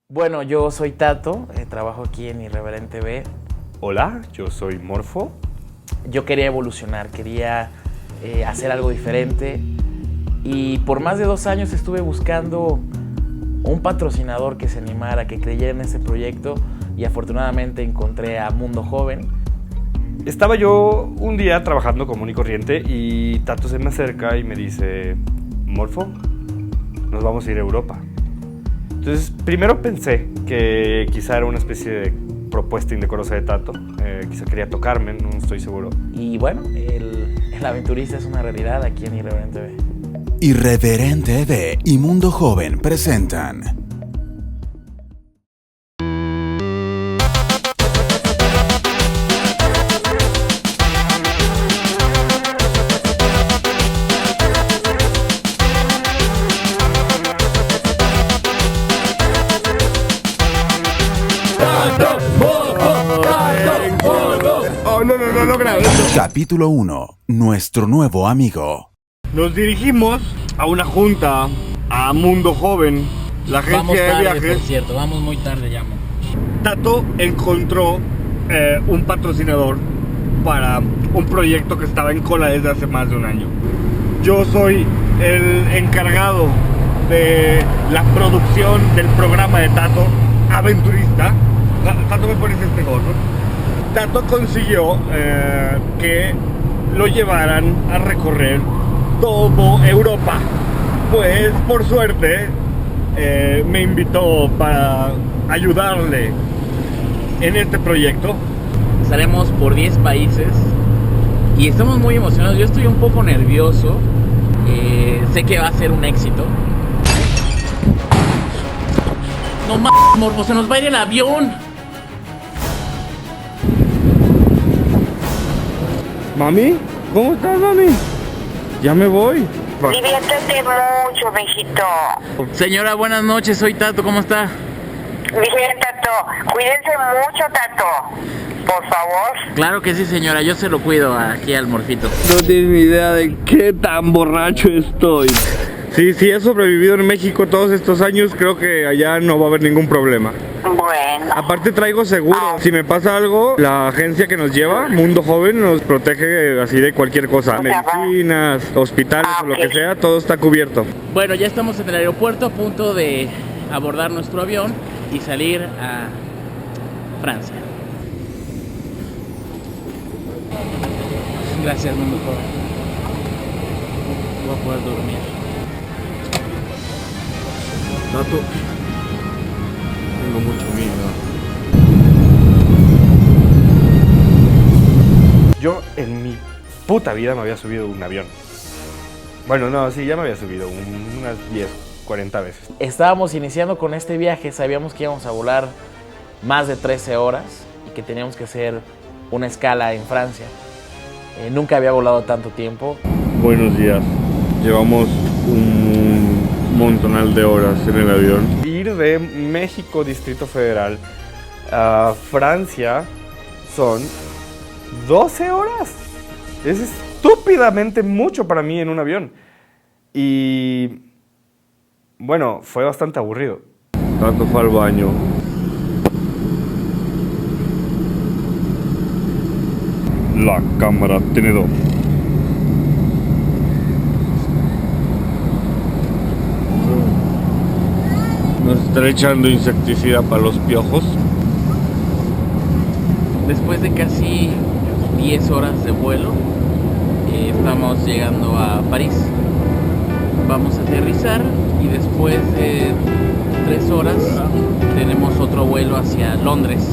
Bueno, yo soy Tato, trabajo aquí en Irreverente TV. Hola, yo soy Morfo. Yo quería evolucionar, quería hacer algo diferente y por más de 2 años estuve buscando un patrocinador que se animara, que creyera en ese proyecto y afortunadamente encontré a Mundo Joven. Estaba yo un día trabajando común y corriente y Tato se me acerca y me dice: Morfo, nos vamos a ir a Europa. Entonces, primero pensé que quizá era una especie de propuesta indecorosa de Tato. Quizá quería tocarme, no estoy seguro. Y bueno, el aventurista es una realidad aquí en Irreverente TV. Irreverente TV y Mundo Joven presentan No grabé. Capítulo 1. Nuestro nuevo amigo. Nos dirigimos a una junta, a Mundo Joven, la agencia Vamos tarde, de viajes. por cierto, vamos muy tarde, llamo. Tato encontró un patrocinador para un proyecto que estaba en cola desde hace más de un año. Yo soy el encargado de la producción del programa de Tato, Aventurista. Tato, me pones este gorro. Tato consiguió que lo llevaran a recorrer todo Europa. Pues por suerte me invitó para ayudarle en este proyecto. Estaremos por 10 países y estamos muy emocionados. Yo estoy un poco nervioso. Sé que va a ser un éxito. No mames, Morfo, se nos va a ir el avión. Mami, ¿cómo estás, mami? Ya me voy. Diviértete mucho, mijito. Señora, buenas noches, soy Tato, ¿cómo está? Bien, Tato. Cuídense mucho, Tato. Por favor. Claro que sí, señora, yo se lo cuido aquí al Morfito. No tienes ni idea de qué tan borracho estoy. Sí, si he sobrevivido en México todos estos años, creo que allá no va a haber ningún problema. Bueno. Aparte traigo seguro. Si me pasa algo, la agencia que nos lleva, Mundo Joven, nos protege así de cualquier cosa. Medicinas, hospitales o lo que sea, todo está cubierto. Bueno, ya estamos en el aeropuerto a punto de abordar nuestro avión y salir a Francia. Gracias, Mundo Joven. Voy a poder dormir. Tato, tengo mucho miedo. Yo en mi puta vida me había subido a un avión. Bueno, no, sí, ya me había subido unas 10, 40 veces. Estábamos iniciando con este viaje, sabíamos que íbamos a volar más de 13 horas y que teníamos que hacer una escala en Francia. Nunca había volado tanto tiempo. Buenos días. Llevamos un montonal de horas en el avión. Ir de México, Distrito Federal, a Francia son 12 horas. Es estúpidamente mucho para mí en un avión. Y bueno, fue bastante aburrido. Tato fue al baño. La cámara tenedor. Nos está echando insecticida para los piojos. Después de casi 10 horas de vuelo, estamos llegando a París. Vamos a aterrizar y después de 3 horas tenemos otro vuelo hacia Londres.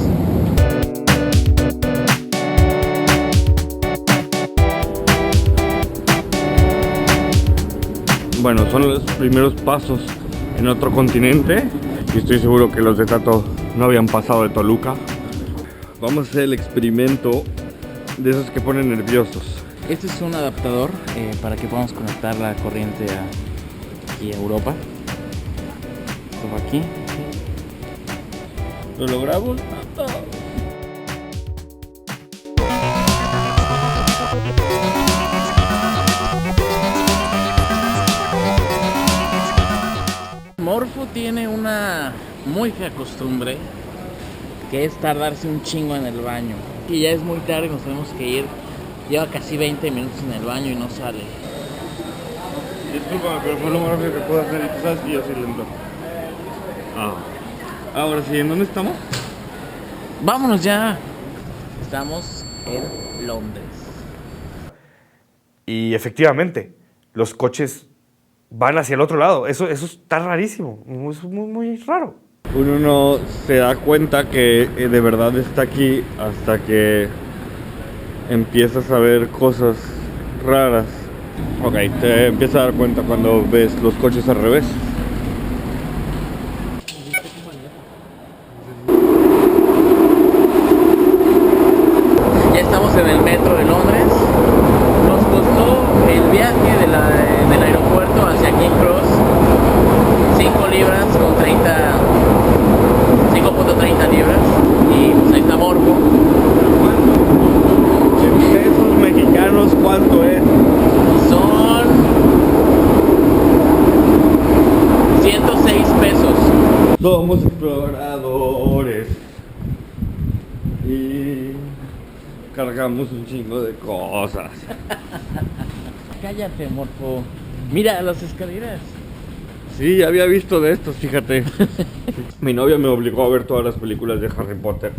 Bueno, son los primeros pasos en otro continente y estoy seguro que los de Tato no habían pasado de Toluca. Vamos a hacer el experimento de esos que ponen nerviosos. Este es un adaptador para que podamos conectar la corriente aquí a Europa. Esto aquí. ¿Lo logramos? Morfo tiene una muy fea costumbre, que es tardarse un chingo en el baño. Y ya es muy tarde, nos tenemos que ir. Lleva casi 20 minutos en el baño y no sale. Discúlpame, pero fue lo más rápido que puedo hacer y tú sabes que yo soy lento. Ahora sí, ¿en dónde estamos? Vámonos ya. Estamos en Londres. Y efectivamente, los coches van hacia el otro lado. Eso está rarísimo. Es muy raro. Uno no se da cuenta que de verdad está aquí hasta que empiezas a ver cosas raras. Ok, te empiezas a dar cuenta cuando ves los coches al revés. Ya estamos en el metro de Londres. Nos costó el viaje del aeropuerto hacia King Cross 5 libras con 5.30 libras. Y pues ahí está Morbo. En pesos mexicanos, ¿cuánto es? Son 106 pesos. Somos exploradores y cargamos un chingo de cosas. Cállate, Morfo. Mira las escaleras. Sí, ya había visto de estos, fíjate. Mi novia me obligó a ver todas las películas de Harry Potter.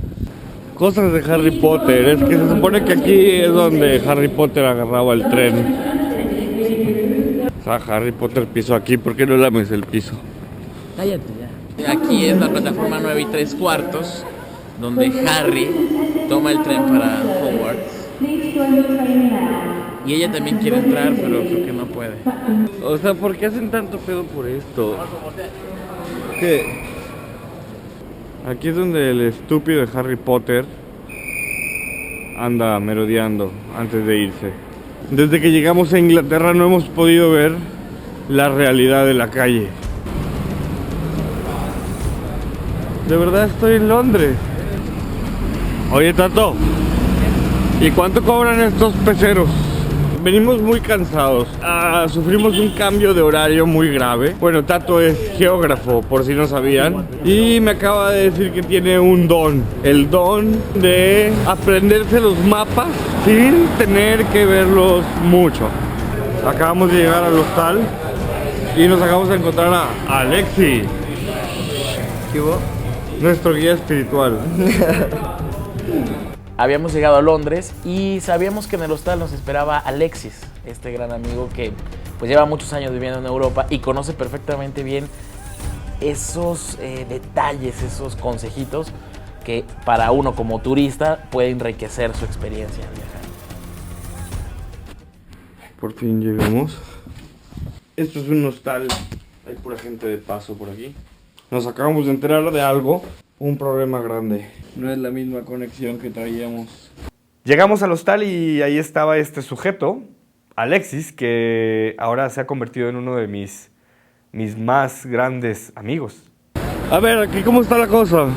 Cosas de Harry Potter, es que se supone que aquí es donde Harry Potter agarraba el tren. O sea, Harry Potter pisó aquí, ¿por qué no lames el piso? Cállate ya. Aquí es la plataforma 9 y 3/4, donde Harry toma el tren para Hogwarts. Y ella también quiere entrar, pero creo que no puede. O sea, ¿por qué hacen tanto pedo por esto? ¿Qué? Aquí es donde el estúpido de Harry Potter anda merodeando antes de irse. Desde que llegamos a Inglaterra no hemos podido ver la realidad de la calle. De verdad estoy en Londres. Oye, Tato, ¿y cuánto cobran estos peceros? Venimos muy cansados. Sufrimos un cambio de horario muy grave. Bueno, Tato es geógrafo, por si no sabían. Y me acaba de decir que tiene un don. El don de aprenderse los mapas sin tener que verlos mucho. Acabamos de llegar al hostal y nos acabamos de encontrar a Alexi. ¿Qué hubo? Nuestro guía espiritual. Habíamos llegado a Londres y sabíamos que en el hostal nos esperaba Alexis, este gran amigo que pues lleva muchos años viviendo en Europa y conoce perfectamente bien esos detalles, esos consejitos que para uno como turista puede enriquecer su experiencia al viajar. Por fin llegamos. Esto es un hostal. Hay pura gente de paso por aquí. Nos acabamos de enterar de algo. Un problema grande. No es la misma conexión que traíamos. Llegamos al hostal y ahí estaba este sujeto, Alexis, que ahora se ha convertido en uno de mis más grandes amigos. A ver, aquí cómo está la cosa.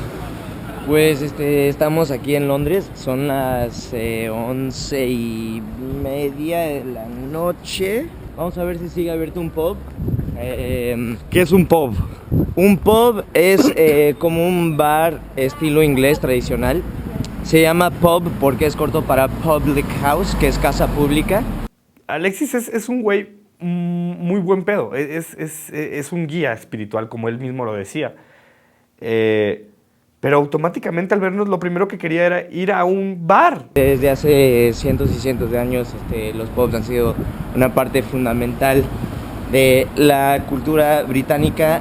Pues estamos aquí en Londres, son las 11:30 de la noche. Vamos a ver si sigue abierto un pub. ¿Qué es un pub? Un pub es como un bar estilo inglés tradicional. Se llama pub porque es corto para public house, que es casa pública. Alexis es un güey muy buen pedo, es un guía espiritual, como él mismo lo decía. Pero automáticamente al vernos lo primero que quería era ir a un bar. Desde hace cientos y cientos de años los pubs han sido una parte fundamental de la cultura británica,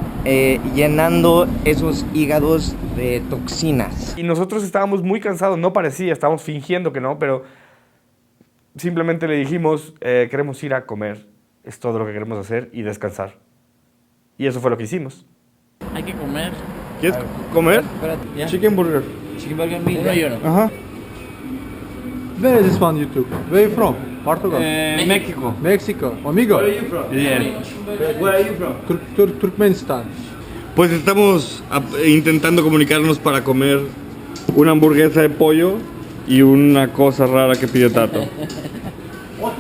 llenando esos hígados de toxinas. Y nosotros estábamos muy cansados, no parecía, estábamos fingiendo que no, pero simplemente le dijimos, queremos ir a comer, es todo lo que queremos hacer y descansar. Y eso fue lo que hicimos. Hay que comer. ¿Quieres comer? Espérate, ya. Chicken burger. Chicken burger meal. No, yo no. Ajá. Where is this one you took? Where are you from? Portugal? México. Mexico. Amigo? Yeah. Where are you from? Turkmenistan. Pues estamos intentando comunicarnos para comer una hamburguesa de pollo y una cosa rara que pidió Tato.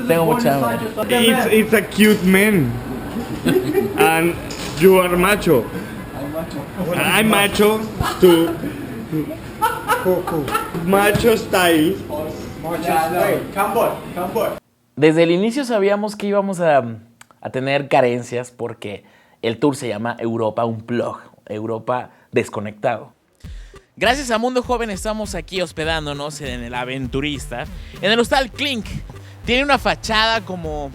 Tengo mucha hambre. It's a cute man. And you are macho. Hay macho, tú. Macho style. Desde el inicio sabíamos que íbamos a tener carencias porque el tour se llama Europa Unplugged, Europa Desconectado. Gracias a Mundo Joven estamos aquí hospedándonos en el Aventurista, en el hostal Clink. Tiene una fachada como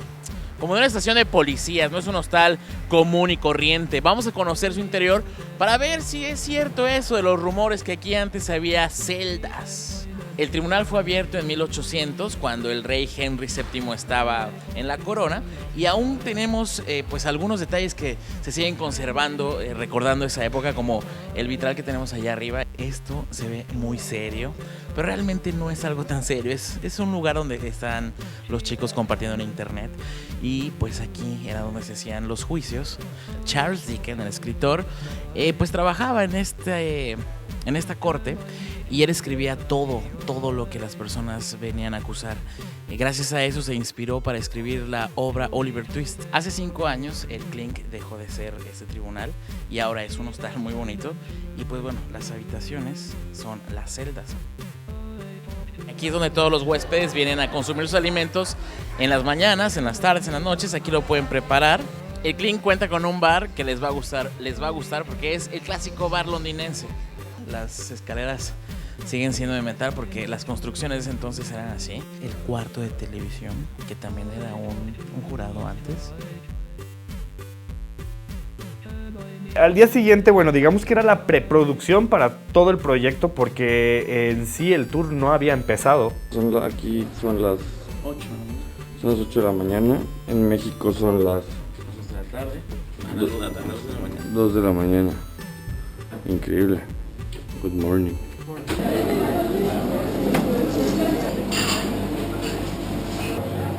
de una estación de policías, no es un hostal común y corriente. Vamos a conocer su interior para ver si es cierto eso de los rumores que aquí antes había celdas. El tribunal fue abierto en 1800, cuando el rey Henry VII estaba en la corona, y aún tenemos pues algunos detalles que se siguen conservando, recordando esa época, como el vitral que tenemos allá arriba. Esto se ve muy serio, pero realmente no es algo tan serio. Es un lugar donde están los chicos compartiendo en internet, y pues aquí era donde se hacían los juicios. Charles Dickens, el escritor, pues trabajaba en esta corte, y él escribía todo lo que las personas venían a acusar. Gracias a eso se inspiró para escribir la obra Oliver Twist. Hace 5 años el Clink dejó de ser este tribunal y ahora es un hostal muy bonito. Y pues bueno, las habitaciones son las celdas. Aquí es donde todos los huéspedes vienen a consumir sus alimentos en las mañanas, en las tardes, en las noches. Aquí lo pueden preparar. El Clink cuenta con un bar que les va a gustar porque es el clásico bar londinense. Las escaleras siguen siendo de metal porque las construcciones de ese entonces eran así. El cuarto de televisión, que también era un jurado antes. Al día siguiente, bueno, digamos que era la preproducción para todo el proyecto porque en sí el tour no había empezado. Aquí son las 8. Son las 8 de la mañana. En México son las 2 de la tarde. 2 de la mañana. Increíble. Good morning.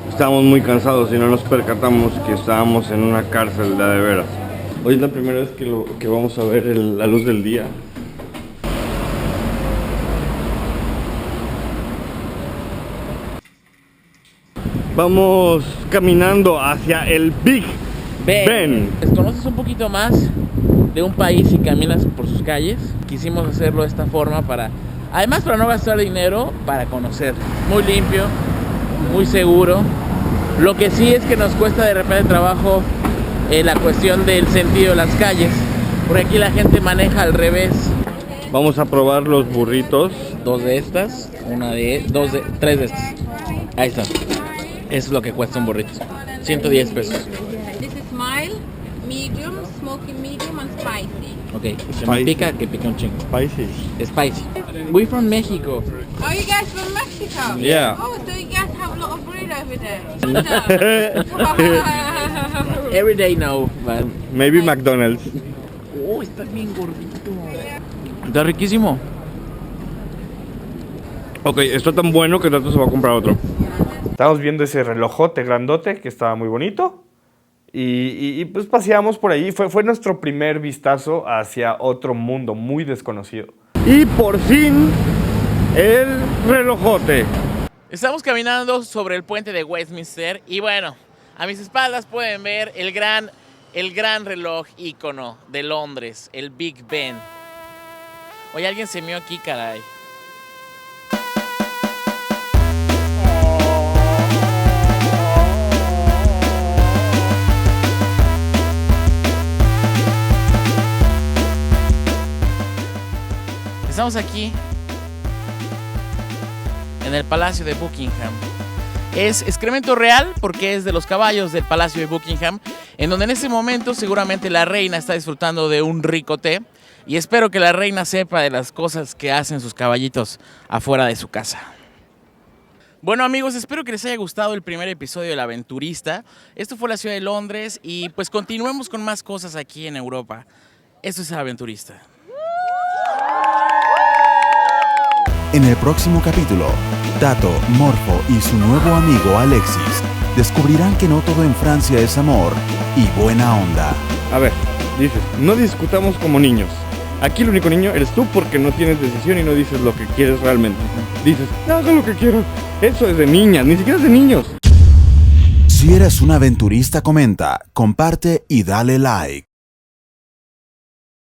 Estábamos muy cansados y no nos percatamos que estábamos en una cárcel de veras. Hoy es la primera vez que vamos a ver la luz del día. Vamos caminando hacia el Big Ben. ¿Conoces un poquito más de un país y caminas por sus calles? Quisimos hacerlo de esta forma además para no gastar dinero, para conocer. Muy limpio, muy seguro. Lo que sí es que nos cuesta de repente trabajo la cuestión del sentido de las calles, porque aquí la gente maneja al revés. Vamos a probar los burritos. 2 de estas, 3 de estas. Ahí está. Eso es lo que cuesta un burrito. 110 pesos. This is mild, medium, smoky medium and spicy. Ok, se me pica que pica un chingo. Spicy. Spicy. We from Mexico. Oh, you guys from Mexico? Yeah. Oh, so you guys have a lot of bread over there? Every day no, but... Maybe McDonald's. Oh, está bien gordito. Está riquísimo. Ok, está tan bueno que Tato se va a comprar otro. Estábamos viendo ese relojote grandote que estaba muy bonito. Y pues paseamos por ahí. Fue nuestro primer vistazo hacia otro mundo muy desconocido. Y por fin, el relojote. Estamos caminando sobre el puente de Westminster y bueno, a mis espaldas pueden ver el gran reloj ícono de Londres, el Big Ben. Oye, alguien se meó aquí, caray. Estamos aquí en el Palacio de Buckingham. Es excremento real porque es de los caballos del Palacio de Buckingham, en donde en este momento seguramente la reina está disfrutando de un rico té, y espero que la reina sepa de las cosas que hacen sus caballitos afuera de su casa. Bueno amigos, espero que les haya gustado el primer episodio del Aventurista. Esto fue la ciudad de Londres y pues continuemos con más cosas aquí en Europa. Esto es el Aventurista. En el próximo capítulo, Tato, Morfo y su nuevo amigo Alexis descubrirán que no todo en Francia es amor y buena onda. A ver, dices, no discutamos como niños. Aquí el único niño eres tú porque no tienes decisión y no dices lo que quieres realmente. Dices, hago lo que quiero. Eso es de niñas, ni siquiera es de niños. Si eres un aventurista, comenta, comparte y dale like.